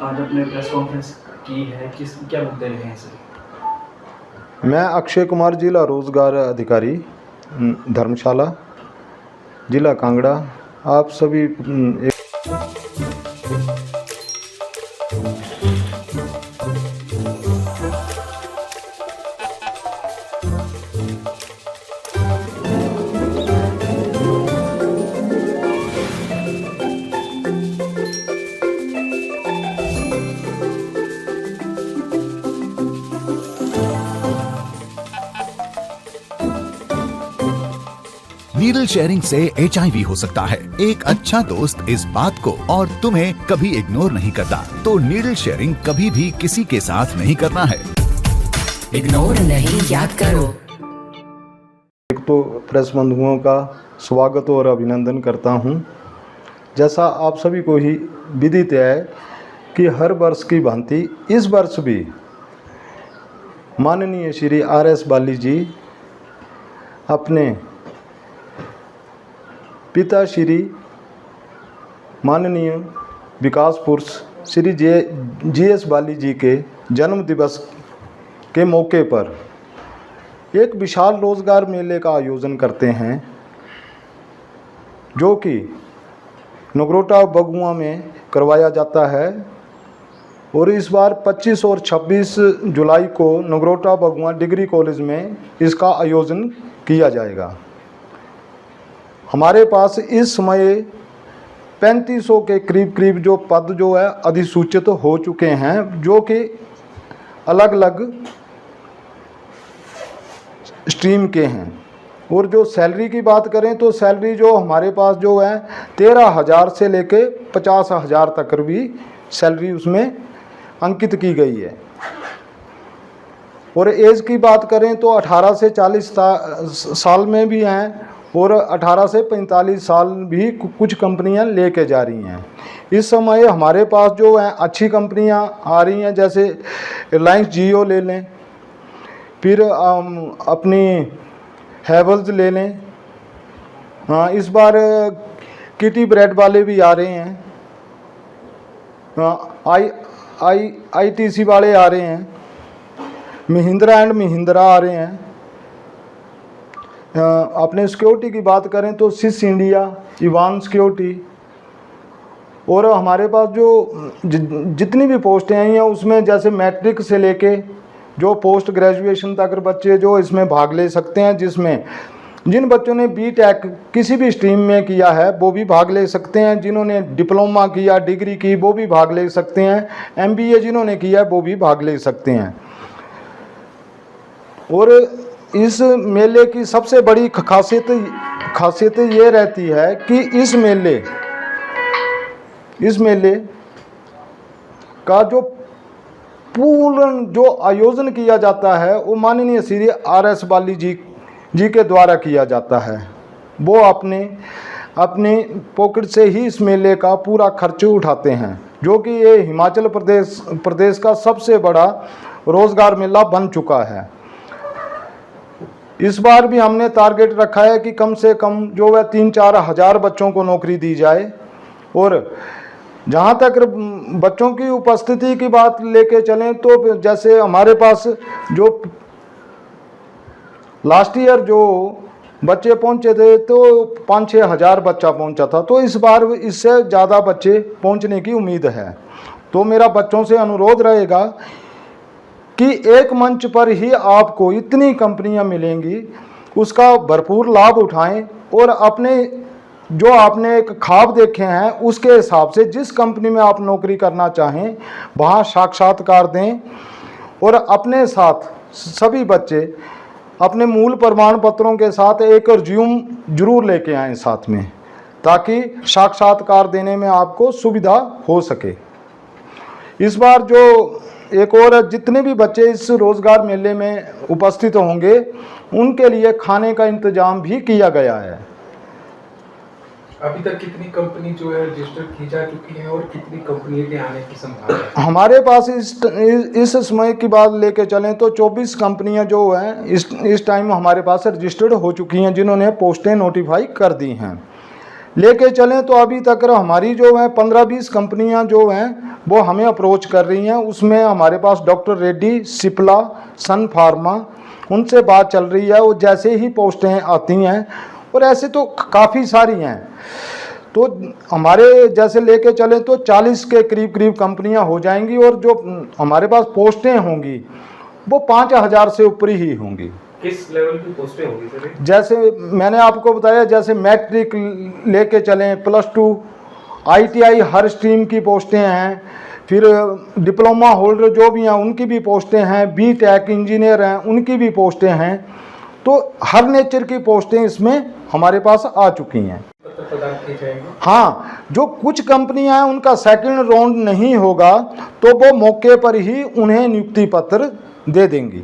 आज अपने press conference की है, क्या मुद्दे रहे हैं सर? मैं अक्षय कुमार, जिला रोजगार अधिकारी, धर्मशाला, जिला कांगड़ा। आप सभी नीडल शेयरिंग से HIV हो सकता है। एक अच्छा दोस्त इस बात को और तुम्हें कभी इग्नोर नहीं करता, तो नीडल शेयरिंग कभी भी किसी के साथ नहीं करना है। इग्नोर नहीं, याद करो। एक तो प्रेस बंधुओं का स्वागत और अभिनंदन करता हूं। जैसा आप सभी को ही विदित है कि हर वर्ष की भांति इस वर्ष भी माननीय श्री RS बाली जी अपने पिता श्री माननीय विकास पुरुष श्री GS बाली जी के जन्म दिवस के मौके पर एक विशाल रोजगार मेले का आयोजन करते हैं, जो कि नगरोटा बगुआ में करवाया जाता है। और इस बार 25 और 26 जुलाई को नगरोटा बगुआ डिग्री कॉलेज में इसका आयोजन किया जाएगा। हमारे पास इस समय 3500 के करीब जो पद जो है अधिसूचित हो चुके हैं, जो कि अलग अलग स्ट्रीम के हैं। और जो सैलरी की बात करें तो सैलरी जो हमारे पास जो है 13,000 से लेके 50,000 तक भी सैलरी उसमें अंकित की गई है। और एज की बात करें तो 18 से 40 साल में भी हैं और 18 से 45 साल भी कुछ कंपनियां लेके जा रही हैं। इस समय हमारे पास जो है अच्छी कंपनियां आ रही हैं, जैसे रिलायंस जियो ले लें, फिर अपनी हैवल्स ले लें। हाँ, इस बार किटी ब्रेड वाले भी आ रहे हैं, ITC वाले आ रहे हैं, महिंद्रा एंड महिंद्रा आ रहे हैं। अपने सिक्योरिटी की बात करें तो सिस इंडिया, इवान सिक्योरिटी। और हमारे पास जो जितनी भी पोस्टें आई हैं उसमें जैसे मैट्रिक से लेके जो पोस्ट ग्रेजुएशन तक बच्चे जो इसमें भाग ले सकते हैं, जिसमें जिन बच्चों ने BTech किसी भी स्ट्रीम में किया है वो भी भाग ले सकते हैं, जिन्होंने डिप्लोमा किया, डिग्री की, वो भी भाग ले सकते हैं, MBA जिन्होंने किया है वो भी भाग ले सकते हैं। और इस मेले की सबसे बड़ी खासियत ये रहती है कि इस मेले का जो पूर्ण जो आयोजन किया जाता है वो माननीय श्री RS बाली जी के द्वारा किया जाता है। वो अपने पॉकेट से ही इस मेले का पूरा खर्च उठाते हैं, जो कि ये हिमाचल प्रदेश का सबसे बड़ा रोजगार मेला बन चुका है। इस बार भी हमने टारगेट रखा है कि कम से कम जो है 3-4 हज़ार बच्चों को नौकरी दी जाए। और जहाँ तक बच्चों की उपस्थिति की बात लेके चलें तो जैसे हमारे पास जो लास्ट ईयर जो बच्चे पहुँचे थे तो 5-6 हज़ार बच्चा पहुँचा था, तो इस बार इससे ज़्यादा बच्चे पहुँचने की उम्मीद है। तो मेरा बच्चों से अनुरोध रहेगा कि एक मंच पर ही आपको इतनी कंपनियां मिलेंगी, उसका भरपूर लाभ उठाएं और अपने जो आपने एक ख्वाब देखे हैं उसके हिसाब से जिस कंपनी में आप नौकरी करना चाहें वहां साक्षात्कार दें। और अपने साथ सभी बच्चे अपने मूल प्रमाण पत्रों के साथ एक रिज्यूम जरूर लेके आएं साथ में, ताकि साक्षात्कार देने में आपको सुविधा हो सके। इस बार जो एक और जितने भी बच्चे इस रोजगार मेले में उपस्थित होंगे उनके लिए खाने का इंतजाम भी किया गया है। अभी तक कितनी कंपनी जो है रजिस्टर की जा चुकी है और कितनी कंपनी के आने की संभावना है? हमारे पास इस समय की बात लेके चलें तो 24 कंपनियां जो हैं इस टाइम हमारे पास रजिस्टर्ड हो चुकी हैं, जिन्होंने पोस्टें नोटिफाई कर दी हैं। लेके चलें तो अभी तक हमारी जो है 15-20 कंपनियां जो हैं वो हमें अप्रोच कर रही हैं। उसमें हमारे पास डॉक्टर रेड्डी, सिप्ला, सन फार्मा, उनसे बात चल रही है। वो जैसे ही पोस्टें आती हैं, और ऐसे तो काफ़ी सारी हैं, तो हमारे जैसे लेके चलें तो 40 के करीब कंपनियां हो जाएंगी, और जो हमारे पास पोस्टें होंगी वो 5000 से ऊपर ही होंगी। किस लेवल की पोस्टें होंगी सर? जैसे मैंने आपको बताया, जैसे मैट्रिक लेके चलें, +2, ITI हर स्ट्रीम की पोस्टें हैं, फिर डिप्लोमा होल्डर जो भी हैं उनकी भी पोस्टें हैं, BTech इंजीनियर हैं उनकी भी पोस्टें हैं। तो हर नेचर की पोस्टें इसमें हमारे पास आ चुकी हैं। पत्र प्रदान किए जाएंगे? हाँ, जो कुछ कंपनियां हैं उनका सेकंड राउंड नहीं होगा तो वो मौके पर ही उन्हें नियुक्ति पत्र दे देंगी।